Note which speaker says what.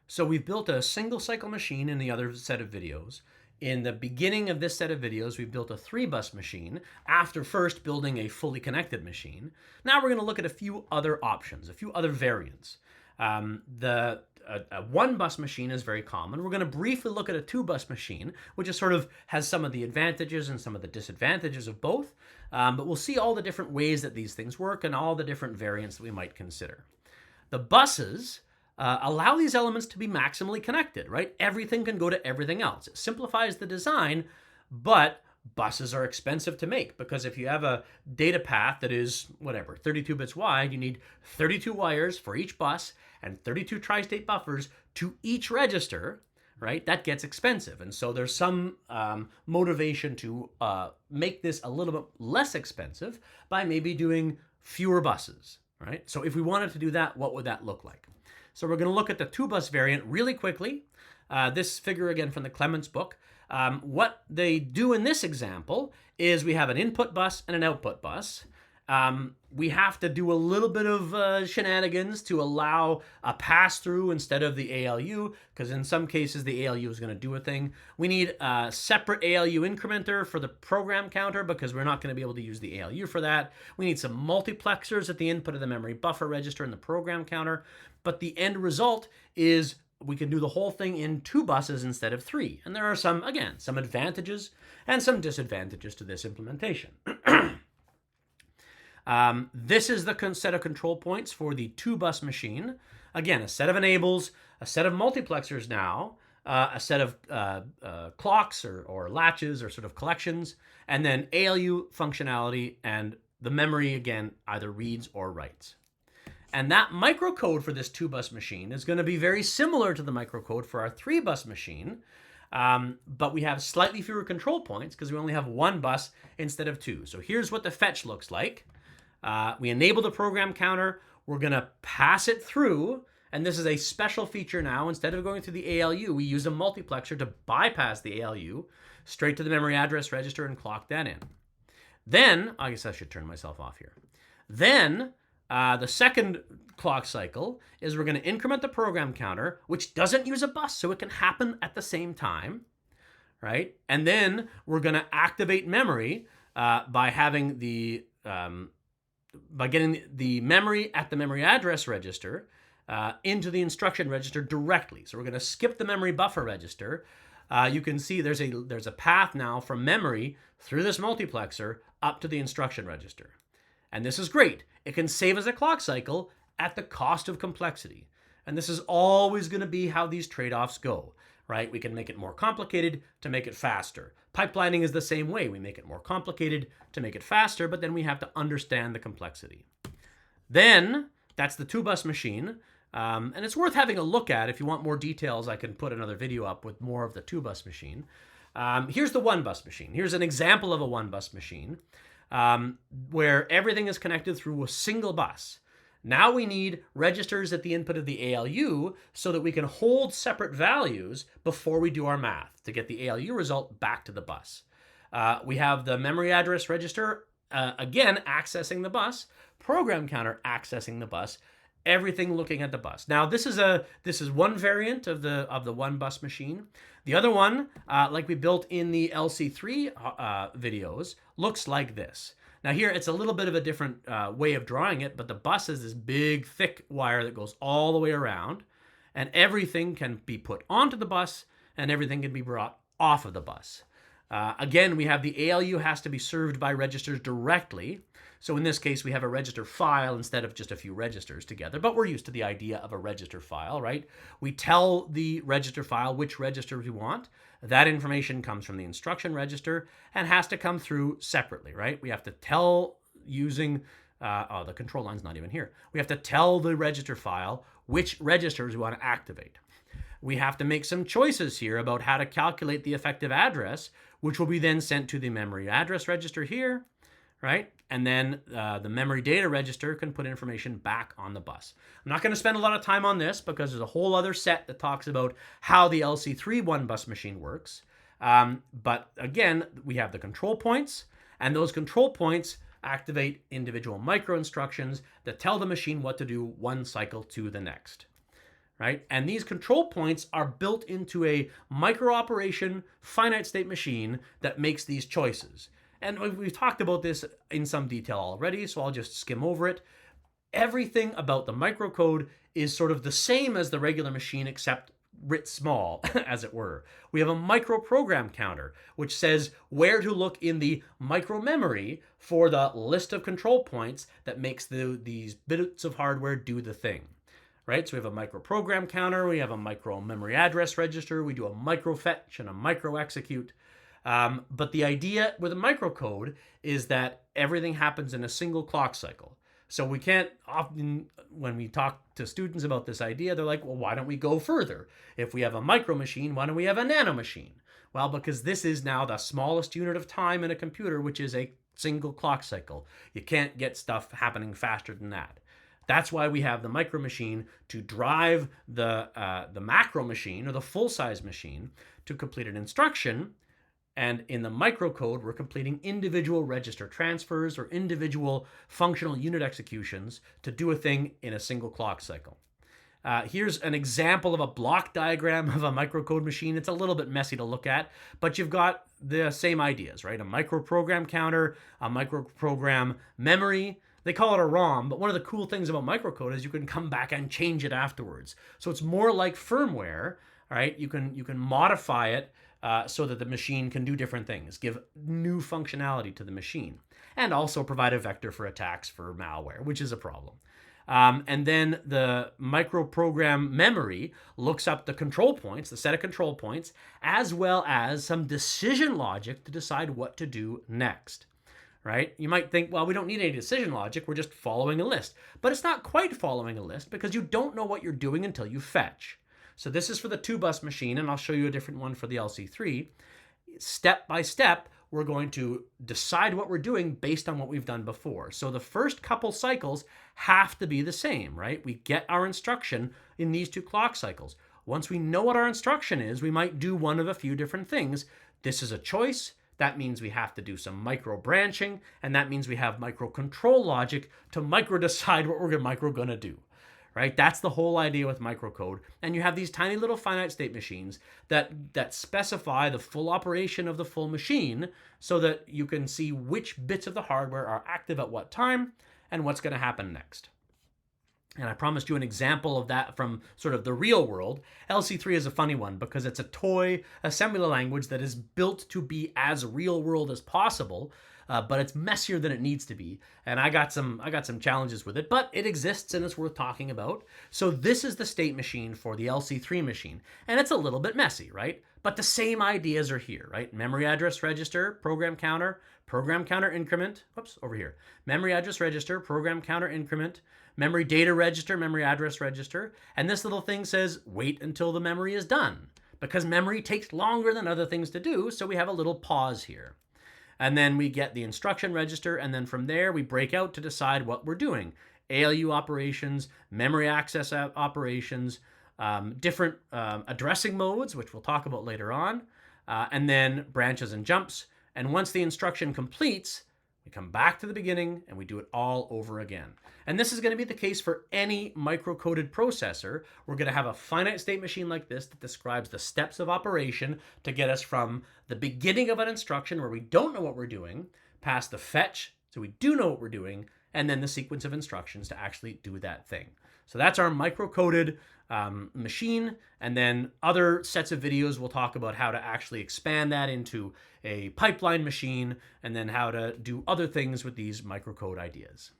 Speaker 1: So we've built a single cycle machine in the other set of videos. In the beginning of this set of videos, we built a 3-bus machine after first building a fully connected machine. Now we're going to look at a few other options, a few other variants. A 1-bus machine is very common. We're going to briefly look at a 2-bus machine, which is sort of has some of the advantages and some of the disadvantages of both. But we'll see all the different ways that these things work and all the different variants that we might consider. The buses allow these elements to be maximally connected, right? Everything can go to everything else. It simplifies the design, but buses are expensive to make because if you have a data path that is, whatever, 32 bits wide, you need 32 wires for each bus and 32 tri-state buffers to each register, right? That gets expensive. And so there's some motivation to make this a little bit less expensive by maybe doing fewer buses, right? So if we wanted to do that, what would that look like? So we're going to look at the 2-bus variant really quickly. This figure again from the Clements book. What they do in this example is we have an input bus and an output bus. We have to do a little bit of shenanigans to allow a pass-through instead of the ALU, because in some cases the ALU is going to do a thing. We need a separate ALU incrementer for the program counter because we're not going to be able to use the ALU for that. We need some multiplexers at the input of the memory buffer register and the program counter. But the end result is we can do the whole thing in 2 buses instead of 3. And there are some, again, some advantages and some disadvantages to this implementation. This is the set of control points for the 2-bus machine. Again, a set of enables, a set of multiplexers now, a set of clocks or latches or sort of collections, and then ALU functionality, and the memory, again, either reads or writes. And that microcode for this 2-bus machine is going to be very similar to the microcode for our 3-bus machine, but we have slightly fewer control points because we only have 1 bus instead of 2. So here's what the fetch looks like. We enable the program counter. We're going to pass it through, and this is a special feature now. Instead of going through the ALU, we use a multiplexer to bypass the ALU straight to the memory address register and clock that in. Then, I guess I should turn myself off here. Then, the second clock cycle is we're going to increment the program counter, which doesn't use a bus, so it can happen at the same time, right? And then we're going to activate memory by having by getting the memory at the memory address register into the instruction register directly. So we're going to skip the memory buffer register. You can see there's a path now from memory through this multiplexer up to the instruction register. And this is great. It can save us a clock cycle at the cost of complexity. And this is always going to be how these trade-offs go, right? We can make it more complicated to make it faster. Pipelining is the same way. We make it more complicated to make it faster, but then we have to understand the complexity. Then, that's the 2-bus machine. And it's worth having a look at. If you want more details, I can put another video up with more of the 2-bus machine. Here's the 1-bus machine. Here's an example of a 1-bus machine where everything is connected through a single bus. Now we need registers at the input of the ALU so that we can hold separate values before we do our math to get the ALU result back to the bus. We have the memory address register, again, accessing the bus, program counter accessing the bus, everything looking at the bus. Now, this is one variant of the 1-bus machine. The other one, like we built in the LC3 videos, looks like this. Now here, it's a little bit of a different way of drawing it, but the bus is this big, thick wire that goes all the way around, and everything can be put onto the bus, and everything can be brought off of the bus. Again, we have the ALU has to be served by registers directly. So in this case, we have a register file instead of just a few registers together, but we're used to the idea of a register file, right? We tell the register file which registers we want. That information comes from the instruction register and has to come through separately, right? We have to tell using, the control line's not even here. We have to tell the register file which registers we want to activate. We have to make some choices here about how to calculate the effective address, which will be then sent to the memory address register here, right? And then the memory data register can put information back on the bus. I'm not going to spend a lot of time on this because there's a whole other set that talks about how the LC3 1-bus machine works. But again, we have the control points, and those control points activate individual micro instructions that tell the machine what to do one cycle to the next. right? And these control points are built into a micro operation finite state machine that makes these choices. And we've talked about this in some detail already, so I'll just skim over it. Everything about the microcode is sort of the same as the regular machine, except writ small, as it were. We have a micro program counter, which says where to look in the micro memory for the list of control points that makes these bits of hardware do the thing. Right? So we have a micro program counter, we have a micro memory address register, we do a micro fetch and a micro execute. But the idea with a microcode is that everything happens in a single clock cycle. So we can't often, when we talk to students about this idea, they're like, well, why don't we go further? If we have a micro machine, why don't we have a nano machine? Well, because this is now the smallest unit of time in a computer, which is a single clock cycle. You can't get stuff happening faster than that. That's why we have the micro machine to drive the macro machine or the full-size machine to complete an instruction. And in the microcode, we're completing individual register transfers or individual functional unit executions to do a thing in a single clock cycle. Here's an example of a block diagram of a microcode machine. It's a little bit messy to look at, but you've got the same ideas, right? A microprogram counter, a microprogram memory. They call it a ROM, but one of the cool things about microcode is you can come back and change it afterwards. So it's more like firmware, right? You can modify it so that the machine can do different things, give new functionality to the machine, and also provide a vector for attacks for malware, which is a problem. And then the microprogram memory looks up the control points, the set of control points, as well as some decision logic to decide what to do next. Right? You might think, well, we don't need any decision logic. We're just following a list. But it's not quite following a list because you don't know what you're doing until you fetch. So this is for the 2-bus machine, and I'll show you a different one for the LC3. Step by step, we're going to decide what we're doing based on what we've done before. So the first couple cycles have to be the same, right? We get our instruction in these 2 clock cycles. Once we know what our instruction is, we might do one of a few different things. This is a choice. That means we have to do some micro branching, and that means we have micro control logic to micro decide what we're micro gonna do, right? That's the whole idea with microcode. And you have these tiny little finite state machines that specify the full operation of the full machine so that you can see which bits of the hardware are active at what time and what's gonna happen next. And I promised you an example of that from sort of the real world. LC3 is a funny one because it's a toy assembly language that is built to be as real world as possible, but it's messier than it needs to be. And I got some challenges with it, but it exists and it's worth talking about. So this is the state machine for the LC3 machine, and it's a little bit messy, right? But the same ideas are here, right? Memory address register, program counter increment. Whoops, over here. Memory address register, program counter increment. Memory data register, memory address register. And this little thing says, wait until the memory is done, because memory takes longer than other things to do, so we have a little pause here. And then we get the instruction register, and then from there we break out to decide what we're doing. ALU operations, memory access operations, different addressing modes, which we'll talk about later on, and then branches and jumps. And once the instruction completes, we come back to the beginning and we do it all over again. And this is going to be the case for any microcoded processor. We're going to have a finite state machine like this that describes the steps of operation to get us from the beginning of an instruction where we don't know what we're doing, past the fetch, so we do know what we're doing, and then the sequence of instructions to actually do that thing. So that's our microcoded machine, and then other sets of videos will talk about how to actually expand that into a pipeline machine, and then how to do other things with these microcode ideas.